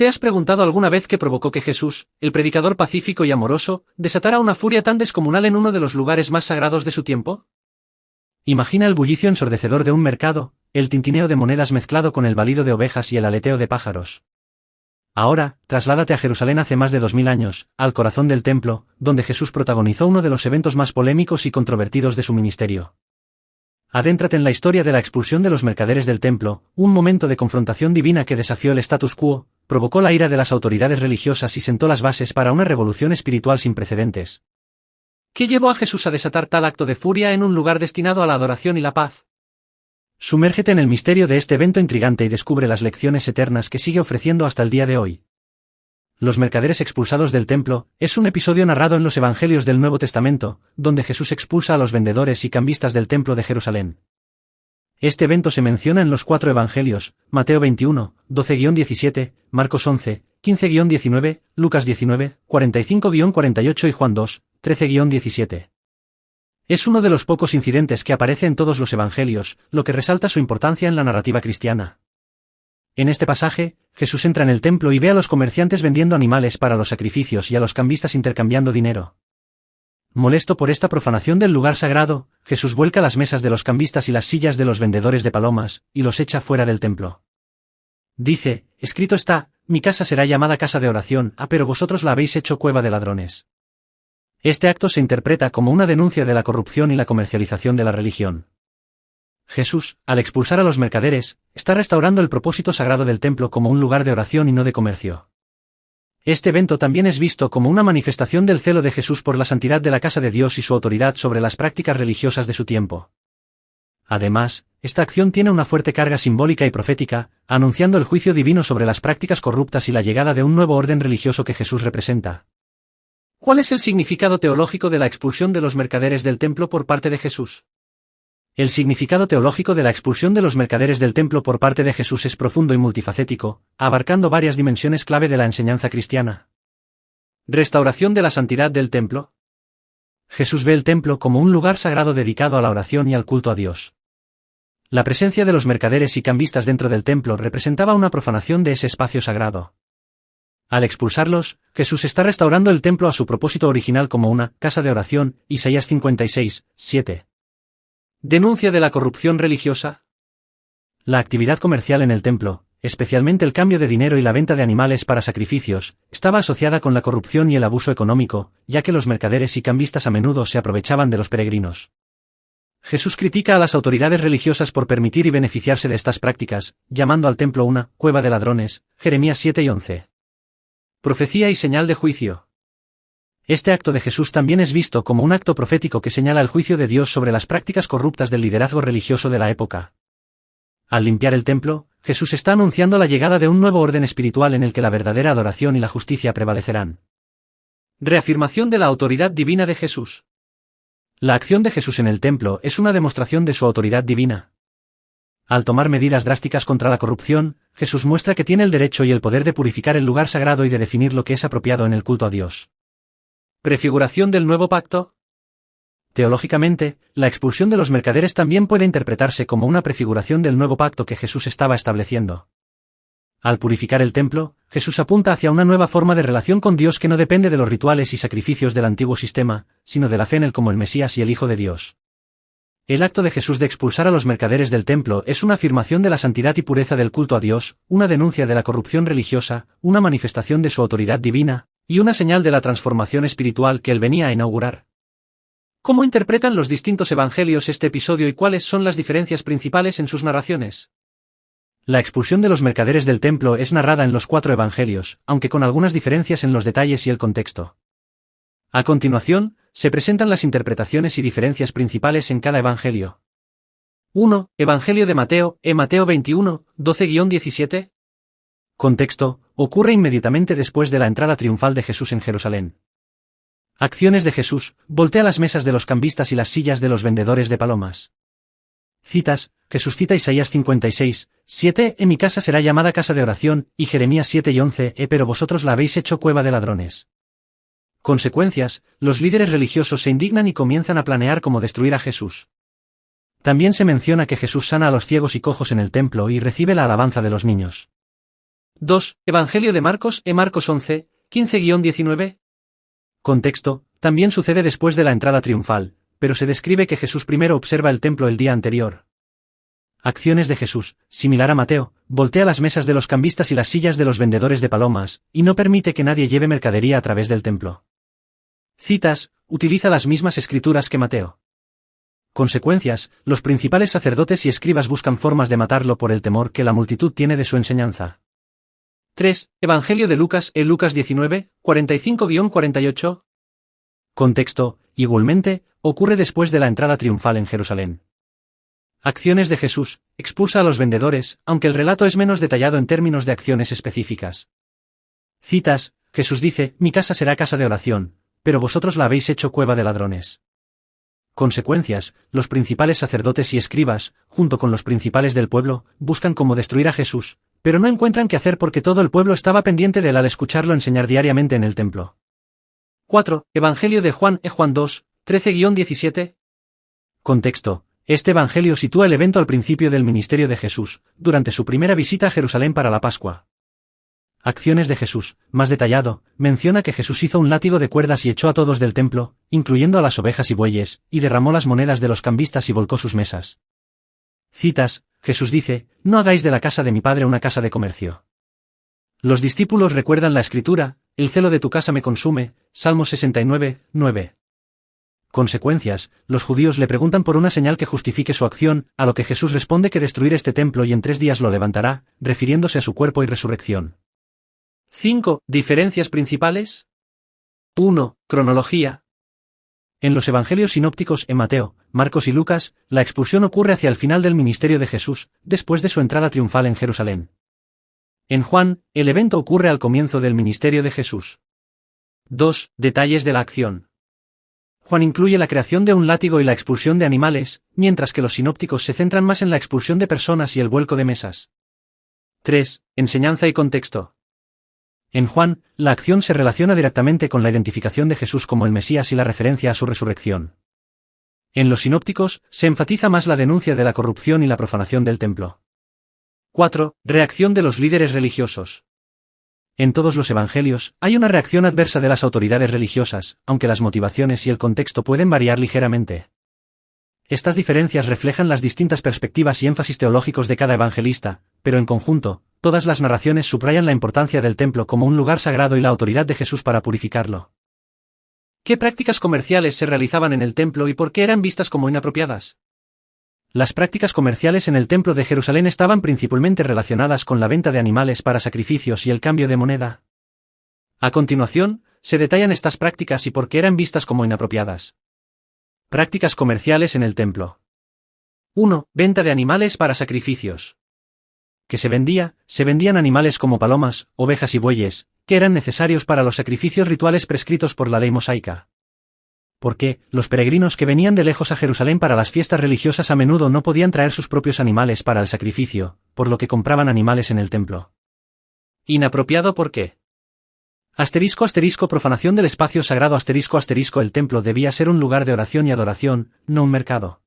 ¿Te has preguntado alguna vez qué provocó que Jesús, el predicador pacífico y amoroso, desatara una furia tan descomunal en uno de los lugares más sagrados de su tiempo? Imagina el bullicio ensordecedor de un mercado, el tintineo de monedas mezclado con el balido de ovejas y el aleteo de pájaros. Ahora, trasládate a Jerusalén hace más de 2000 años, al corazón del templo, donde Jesús protagonizó uno de los eventos más polémicos y controvertidos de su ministerio. Adéntrate en la historia de la expulsión de los mercaderes del templo, un momento de confrontación divina que desafió el status quo, provocó la ira de las autoridades religiosas y sentó las bases para una revolución espiritual sin precedentes. ¿Qué llevó a Jesús a desatar tal acto de furia en un lugar destinado a la adoración y la paz? Sumérgete en el misterio de este evento intrigante y descubre las lecciones eternas que sigue ofreciendo hasta el día de hoy. Los mercaderes expulsados del templo es un episodio narrado en los Evangelios del Nuevo Testamento, donde Jesús expulsa a los vendedores y cambistas del templo de Jerusalén. Este evento se menciona en los 4 Evangelios: Mateo 21, 12-17, Marcos 11, 15-19, Lucas 19, 45-48 y Juan 2, 13-17. Es uno de los pocos incidentes que aparece en todos los Evangelios, lo que resalta su importancia en la narrativa cristiana. En este pasaje, Jesús entra en el templo y ve a los comerciantes vendiendo animales para los sacrificios y a los cambistas intercambiando dinero. Molesto por esta profanación del lugar sagrado, Jesús vuelca las mesas de los cambistas y las sillas de los vendedores de palomas, y los echa fuera del templo. Dice: escrito está, mi casa será llamada casa de oración, pero vosotros la habéis hecho cueva de ladrones. Este acto se interpreta como una denuncia de la corrupción y la comercialización de la religión. Jesús, al expulsar a los mercaderes, está restaurando el propósito sagrado del templo como un lugar de oración y no de comercio. Este evento también es visto como una manifestación del celo de Jesús por la santidad de la casa de Dios y su autoridad sobre las prácticas religiosas de su tiempo. Además, esta acción tiene una fuerte carga simbólica y profética, anunciando el juicio divino sobre las prácticas corruptas y la llegada de un nuevo orden religioso que Jesús representa. ¿Cuál es el significado teológico de la expulsión de los mercaderes del templo por parte de Jesús? El significado teológico de la expulsión de los mercaderes del templo por parte de Jesús es profundo y multifacético, abarcando varias dimensiones clave de la enseñanza cristiana. Restauración de la santidad del templo. Jesús ve el templo como un lugar sagrado dedicado a la oración y al culto a Dios. La presencia de los mercaderes y cambistas dentro del templo representaba una profanación de ese espacio sagrado. Al expulsarlos, Jesús está restaurando el templo a su propósito original como una casa de oración, Isaías 56, 7. Denuncia de la corrupción religiosa. La actividad comercial en el templo, especialmente el cambio de dinero y la venta de animales para sacrificios, estaba asociada con la corrupción y el abuso económico, ya que los mercaderes y cambistas a menudo se aprovechaban de los peregrinos. Jesús critica a las autoridades religiosas por permitir y beneficiarse de estas prácticas, llamando al templo una cueva de ladrones, Jeremías 7 y 11. Profecía y señal de juicio. Este acto de Jesús también es visto como un acto profético que señala el juicio de Dios sobre las prácticas corruptas del liderazgo religioso de la época. Al limpiar el templo, Jesús está anunciando la llegada de un nuevo orden espiritual en el que la verdadera adoración y la justicia prevalecerán. Reafirmación de la autoridad divina de Jesús. La acción de Jesús en el templo es una demostración de su autoridad divina. Al tomar medidas drásticas contra la corrupción, Jesús muestra que tiene el derecho y el poder de purificar el lugar sagrado y de definir lo que es apropiado en el culto a Dios. ¿Prefiguración del nuevo pacto? Teológicamente, la expulsión de los mercaderes también puede interpretarse como una prefiguración del nuevo pacto que Jesús estaba estableciendo. Al purificar el templo, Jesús apunta hacia una nueva forma de relación con Dios que no depende de los rituales y sacrificios del antiguo sistema, sino de la fe en Él como el Mesías y el Hijo de Dios. El acto de Jesús de expulsar a los mercaderes del templo es una afirmación de la santidad y pureza del culto a Dios, una denuncia de la corrupción religiosa, una manifestación de su autoridad divina, y una señal de la transformación espiritual que Él venía a inaugurar. ¿Cómo interpretan los distintos evangelios este episodio y cuáles son las diferencias principales en sus narraciones? La expulsión de los mercaderes del templo es narrada en los 4 evangelios, aunque con algunas diferencias en los detalles y el contexto. A continuación, se presentan las interpretaciones y diferencias principales en cada evangelio. 1. Evangelio de Mateo, Mateo 21, 12-17. Contexto: ocurre inmediatamente después de la entrada triunfal de Jesús en Jerusalén. Acciones de Jesús: voltea las mesas de los cambistas y las sillas de los vendedores de palomas. Citas: Jesús cita Isaías 56, 7, mi casa será llamada casa de oración, y Jeremías 7 y 11, pero vosotros la habéis hecho cueva de ladrones. Consecuencias: los líderes religiosos se indignan y comienzan a planear cómo destruir a Jesús. También se menciona que Jesús sana a los ciegos y cojos en el templo y recibe la alabanza de los niños. 2. Evangelio de Marcos, Marcos 11, 15-19. Contexto: también sucede después de la entrada triunfal, pero se describe que Jesús primero observa el templo el día anterior. Acciones de Jesús, similar a Mateo, voltea las mesas de los cambistas y las sillas de los vendedores de palomas, y no permite que nadie lleve mercadería a través del templo. Citas: utiliza las mismas escrituras que Mateo. Consecuencias: los principales sacerdotes y escribas buscan formas de matarlo por el temor que la multitud tiene de su enseñanza. 3. Evangelio de Lucas, Lucas 19, 45-48. Contexto: igualmente, ocurre después de la entrada triunfal en Jerusalén. Acciones de Jesús: expulsa a los vendedores, aunque el relato es menos detallado en términos de acciones específicas. Citas: Jesús dice: mi casa será casa de oración, pero vosotros la habéis hecho cueva de ladrones. Consecuencias: los principales sacerdotes y escribas, junto con los principales del pueblo, buscan cómo destruir a Jesús, pero no encuentran qué hacer porque todo el pueblo estaba pendiente de él al escucharlo enseñar diariamente en el templo. 4. Evangelio de Juan, Juan 2, 13-17. Contexto: este evangelio sitúa el evento al principio del ministerio de Jesús, durante su primera visita a Jerusalén para la Pascua. Acciones de Jesús, más detallado, menciona que Jesús hizo un látigo de cuerdas y echó a todos del templo, incluyendo a las ovejas y bueyes, y derramó las monedas de los cambistas y volcó sus mesas. Citas: Jesús dice: no hagáis de la casa de mi padre una casa de comercio. Los discípulos recuerdan la escritura: el celo de tu casa me consume, Salmo 69, 9. Consecuencias: los judíos le preguntan por una señal que justifique su acción, a lo que Jesús responde que destruir este templo y en 3 días lo levantará, refiriéndose a su cuerpo y resurrección. 5. Diferencias principales. 1. Cronología. En los evangelios sinópticos en Mateo, Marcos y Lucas, la expulsión ocurre hacia el final del ministerio de Jesús, después de su entrada triunfal en Jerusalén. En Juan, el evento ocurre al comienzo del ministerio de Jesús. 2. Detalles de la acción. Juan incluye la creación de un látigo y la expulsión de animales, mientras que los sinópticos se centran más en la expulsión de personas y el vuelco de mesas. 3. Enseñanza y contexto. En Juan, la acción se relaciona directamente con la identificación de Jesús como el Mesías y la referencia a su resurrección. En los sinópticos, se enfatiza más la denuncia de la corrupción y la profanación del templo. 4. Reacción de los líderes religiosos. En todos los evangelios, hay una reacción adversa de las autoridades religiosas, aunque las motivaciones y el contexto pueden variar ligeramente. Estas diferencias reflejan las distintas perspectivas y énfasis teológicos de cada evangelista, pero en conjunto, todas las narraciones subrayan la importancia del templo como un lugar sagrado y la autoridad de Jesús para purificarlo. ¿Qué prácticas comerciales se realizaban en el templo y por qué eran vistas como inapropiadas? Las prácticas comerciales en el templo de Jerusalén estaban principalmente relacionadas con la venta de animales para sacrificios y el cambio de moneda. A continuación, se detallan estas prácticas y por qué eran vistas como inapropiadas. Prácticas comerciales en el templo. 1. Venta de animales para sacrificios. ¿Qué se vendía? Se vendían animales como palomas, ovejas y bueyes, que eran necesarios para los sacrificios rituales prescritos por la ley mosaica. Porque, los peregrinos que venían de lejos a Jerusalén para las fiestas religiosas a menudo no podían traer sus propios animales para el sacrificio, por lo que compraban animales en el templo. ¿Inapropiado por qué? Profanación del espacio sagrado el templo debía ser un lugar de oración y adoración, no un mercado.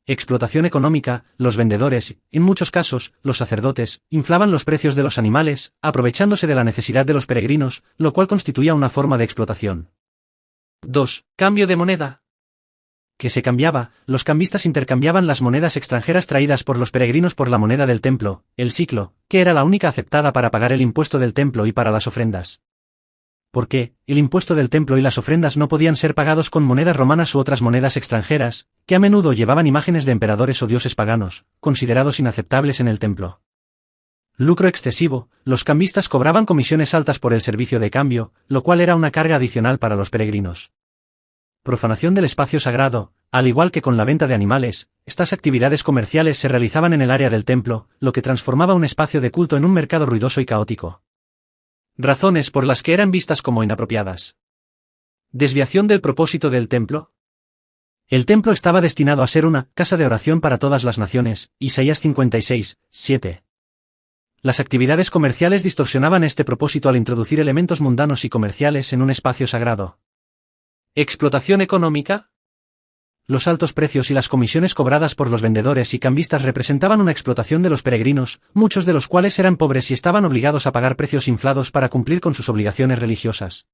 Explotación económica: los vendedores, en muchos casos, los sacerdotes, inflaban los precios de los animales, aprovechándose de la necesidad de los peregrinos, lo cual constituía una forma de explotación. 2. Cambio de moneda. ¿Qué se cambiaba? Los cambistas intercambiaban las monedas extranjeras traídas por los peregrinos por la moneda del templo, el siclo, que era la única aceptada para pagar el impuesto del templo y para las ofrendas. ¿Por qué? El impuesto del templo y las ofrendas no podían ser pagados con monedas romanas u otras monedas extranjeras, que a menudo llevaban imágenes de emperadores o dioses paganos, considerados inaceptables en el templo. Lucro excesivo: los cambistas cobraban comisiones altas por el servicio de cambio, lo cual era una carga adicional para los peregrinos. Profanación del espacio sagrado: al igual que con la venta de animales, estas actividades comerciales se realizaban en el área del templo, lo que transformaba un espacio de culto en un mercado ruidoso y caótico. Razones por las que eran vistas como inapropiadas. Desviación del propósito del templo. El templo estaba destinado a ser una casa de oración para todas las naciones, Isaías 56, 7. Las actividades comerciales distorsionaban este propósito al introducir elementos mundanos y comerciales en un espacio sagrado. Explotación económica. Los altos precios y las comisiones cobradas por los vendedores y cambistas representaban una explotación de los peregrinos, muchos de los cuales eran pobres y estaban obligados a pagar precios inflados para cumplir con sus obligaciones religiosas.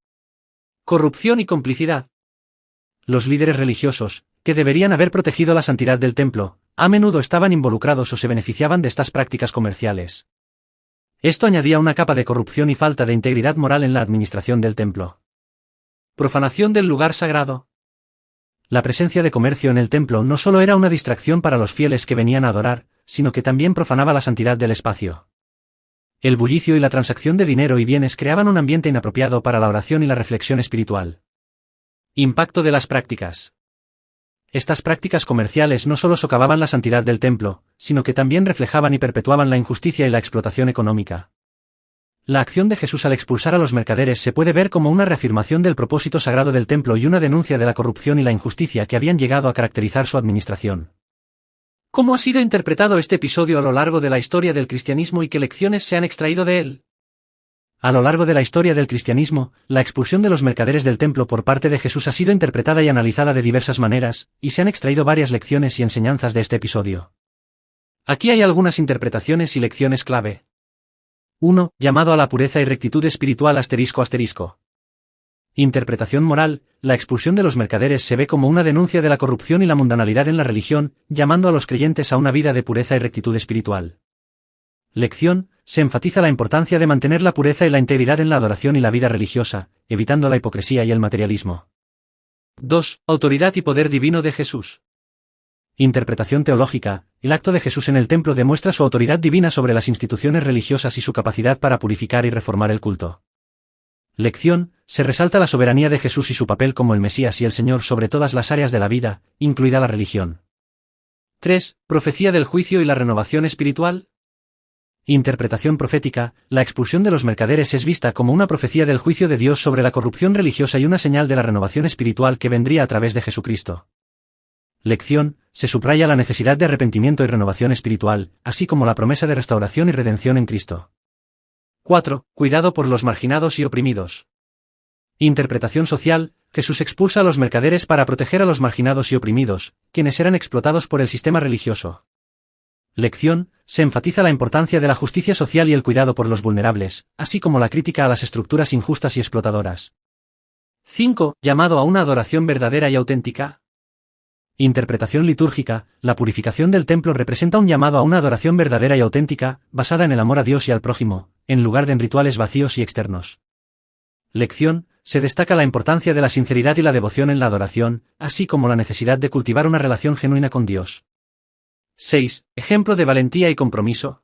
Corrupción y complicidad. Los líderes religiosos, que deberían haber protegido la santidad del templo, a menudo estaban involucrados o se beneficiaban de estas prácticas comerciales. Esto añadía una capa de corrupción y falta de integridad moral en la administración del templo. Profanación del lugar sagrado. La presencia de comercio en el templo no solo era una distracción para los fieles que venían a adorar, sino que también profanaba la santidad del espacio. El bullicio y la transacción de dinero y bienes creaban un ambiente inapropiado para la oración y la reflexión espiritual. Impacto de las prácticas. Estas prácticas comerciales no solo socavaban la santidad del templo, sino que también reflejaban y perpetuaban la injusticia y la explotación económica. La acción de Jesús al expulsar a los mercaderes se puede ver como una reafirmación del propósito sagrado del templo y una denuncia de la corrupción y la injusticia que habían llegado a caracterizar su administración. ¿Cómo ha sido interpretado este episodio a lo largo de la historia del cristianismo y qué lecciones se han extraído de él? A lo largo de la historia del cristianismo, la expulsión de los mercaderes del templo por parte de Jesús ha sido interpretada y analizada de diversas maneras, y se han extraído varias lecciones y enseñanzas de este episodio. Aquí hay algunas interpretaciones y lecciones clave. 1. Llamado a la pureza y rectitud espiritual ***. Interpretación moral. La expulsión de los mercaderes se ve como una denuncia de la corrupción y la mundanalidad en la religión, llamando a los creyentes a una vida de pureza y rectitud espiritual. Lección. Se enfatiza la importancia de mantener la pureza y la integridad en la adoración y la vida religiosa, evitando la hipocresía y el materialismo. 2. Autoridad y poder divino de Jesús. Interpretación teológica. El acto de Jesús en el templo demuestra su autoridad divina sobre las instituciones religiosas y su capacidad para purificar y reformar el culto. Lección. Se resalta la soberanía de Jesús y su papel como el Mesías y el Señor sobre todas las áreas de la vida, incluida la religión. 3. Profecía del juicio y la renovación espiritual. Interpretación profética. La expulsión de los mercaderes es vista como una profecía del juicio de Dios sobre la corrupción religiosa y una señal de la renovación espiritual que vendría a través de Jesucristo. Lección. Se subraya la necesidad de arrepentimiento y renovación espiritual, así como la promesa de restauración y redención en Cristo. 4. Cuidado por los marginados y oprimidos. Interpretación social. Jesús expulsa a los mercaderes para proteger a los marginados y oprimidos, quienes eran explotados por el sistema religioso. Lección. Se enfatiza la importancia de la justicia social y el cuidado por los vulnerables, así como la crítica a las estructuras injustas y explotadoras. 5. Llamado a una adoración verdadera y auténtica. Interpretación litúrgica. La purificación del templo representa un llamado a una adoración verdadera y auténtica, basada en el amor a Dios y al prójimo, en lugar de en rituales vacíos y externos. Lección. Se destaca la importancia de la sinceridad y la devoción en la adoración, así como la necesidad de cultivar una relación genuina con Dios. 6. Ejemplo de valentía y compromiso.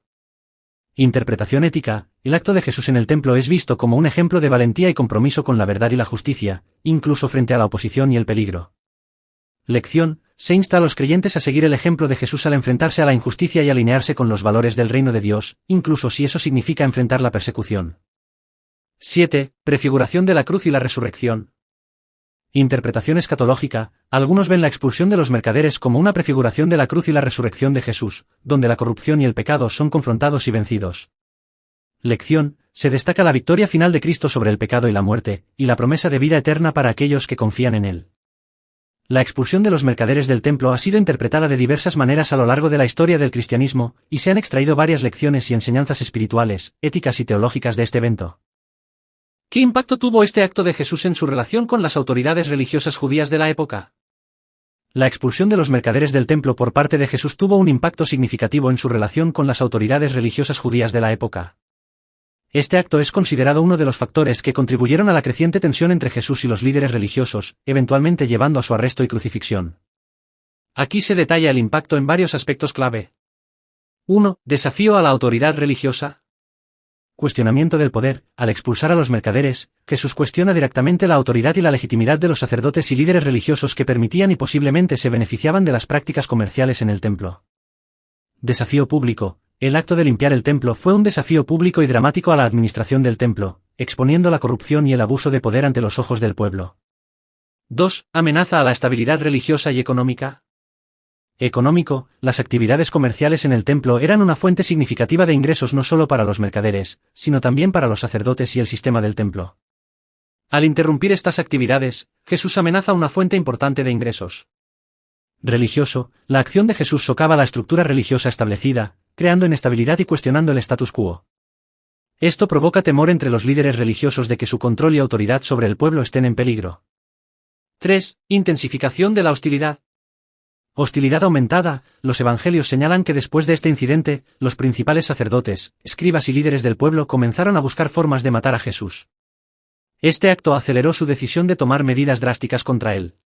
Interpretación ética. El acto de Jesús en el templo es visto como un ejemplo de valentía y compromiso con la verdad y la justicia, incluso frente a la oposición y el peligro. Lección. Se insta a los creyentes a seguir el ejemplo de Jesús al enfrentarse a la injusticia y alinearse con los valores del reino de Dios, incluso si eso significa enfrentar la persecución. 7. Prefiguración de la cruz y la resurrección. Interpretación escatológica. Algunos ven la expulsión de los mercaderes como una prefiguración de la cruz y la resurrección de Jesús, donde la corrupción y el pecado son confrontados y vencidos. Lección. Se destaca la victoria final de Cristo sobre el pecado y la muerte, y la promesa de vida eterna para aquellos que confían en Él. La expulsión de los mercaderes del templo ha sido interpretada de diversas maneras a lo largo de la historia del cristianismo, y se han extraído varias lecciones y enseñanzas espirituales, éticas y teológicas de este evento. ¿Qué impacto tuvo este acto de Jesús en su relación con las autoridades religiosas judías de la época? La expulsión de los mercaderes del templo por parte de Jesús tuvo un impacto significativo en su relación con las autoridades religiosas judías de la época. Este acto es considerado uno de los factores que contribuyeron a la creciente tensión entre Jesús y los líderes religiosos, eventualmente llevando a su arresto y crucifixión. Aquí se detalla el impacto en varios aspectos clave. 1. Desafío a la autoridad religiosa. Cuestionamiento del poder. Al expulsar a los mercaderes, Jesús cuestiona directamente la autoridad y la legitimidad de los sacerdotes y líderes religiosos que permitían y posiblemente se beneficiaban de las prácticas comerciales en el templo. Desafío público. El acto de limpiar el templo fue un desafío público y dramático a la administración del templo, exponiendo la corrupción y el abuso de poder ante los ojos del pueblo. 2. Amenaza a la estabilidad religiosa y económica. Económico. Las actividades comerciales en el templo eran una fuente significativa de ingresos no solo para los mercaderes, sino también para los sacerdotes y el sistema del templo. Al interrumpir estas actividades, Jesús amenaza una fuente importante de ingresos. religioso, la acción de Jesús socava la estructura religiosa establecida, creando inestabilidad y cuestionando el status quo. Esto provoca temor entre los líderes religiosos de que su control y autoridad sobre el pueblo estén en peligro. 3. Intensificación de la hostilidad. Hostilidad aumentada. Los evangelios señalan que después de este incidente, los principales sacerdotes, escribas y líderes del pueblo comenzaron a buscar formas de matar a Jesús. Este acto aceleró su decisión de tomar medidas drásticas contra él.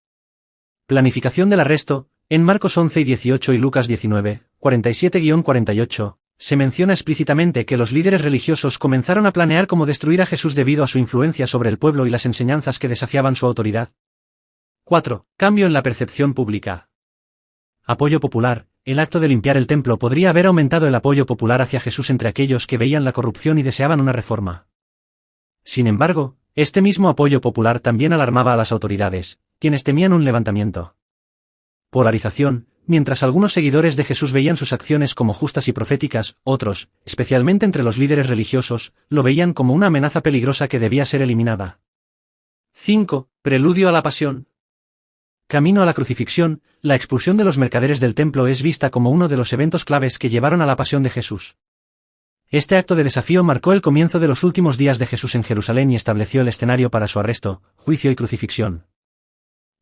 Planificación del arresto. En Marcos 11 y 18 y Lucas 19, 47-48, se menciona explícitamente que los líderes religiosos comenzaron a planear cómo destruir a Jesús debido a su influencia sobre el pueblo y las enseñanzas que desafiaban su autoridad. 4. Cambio en la percepción pública. Apoyo popular. El acto de limpiar el templo podría haber aumentado el apoyo popular hacia Jesús entre aquellos que veían la corrupción y deseaban una reforma. Sin embargo, este mismo apoyo popular también alarmaba a las autoridades, quienes temían un levantamiento. Polarización. Mientras algunos seguidores de Jesús veían sus acciones como justas y proféticas, otros, especialmente entre los líderes religiosos, lo veían como una amenaza peligrosa que debía ser eliminada. 5. Preludio a la pasión. Camino a la crucifixión. La expulsión de los mercaderes del templo es vista como uno de los eventos claves que llevaron a la pasión de Jesús. Este acto de desafío marcó el comienzo de los últimos días de Jesús en Jerusalén y estableció el escenario para su arresto, juicio y crucifixión.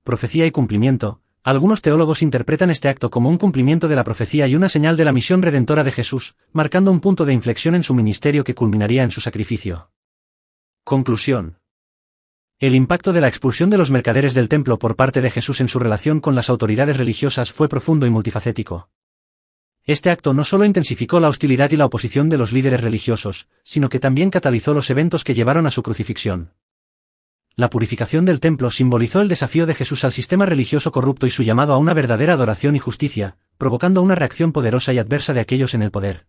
Profecía y cumplimiento. Algunos teólogos interpretan este acto como un cumplimiento de la profecía y una señal de la misión redentora de Jesús, marcando un punto de inflexión en su ministerio que culminaría en su sacrificio. Conclusión. El impacto de la expulsión de los mercaderes del templo por parte de Jesús en su relación con las autoridades religiosas fue profundo y multifacético. Este acto no solo intensificó la hostilidad y la oposición de los líderes religiosos, sino que también catalizó los eventos que llevaron a su crucifixión. La purificación del templo simbolizó el desafío de Jesús al sistema religioso corrupto y su llamado a una verdadera adoración y justicia, provocando una reacción poderosa y adversa de aquellos en el poder.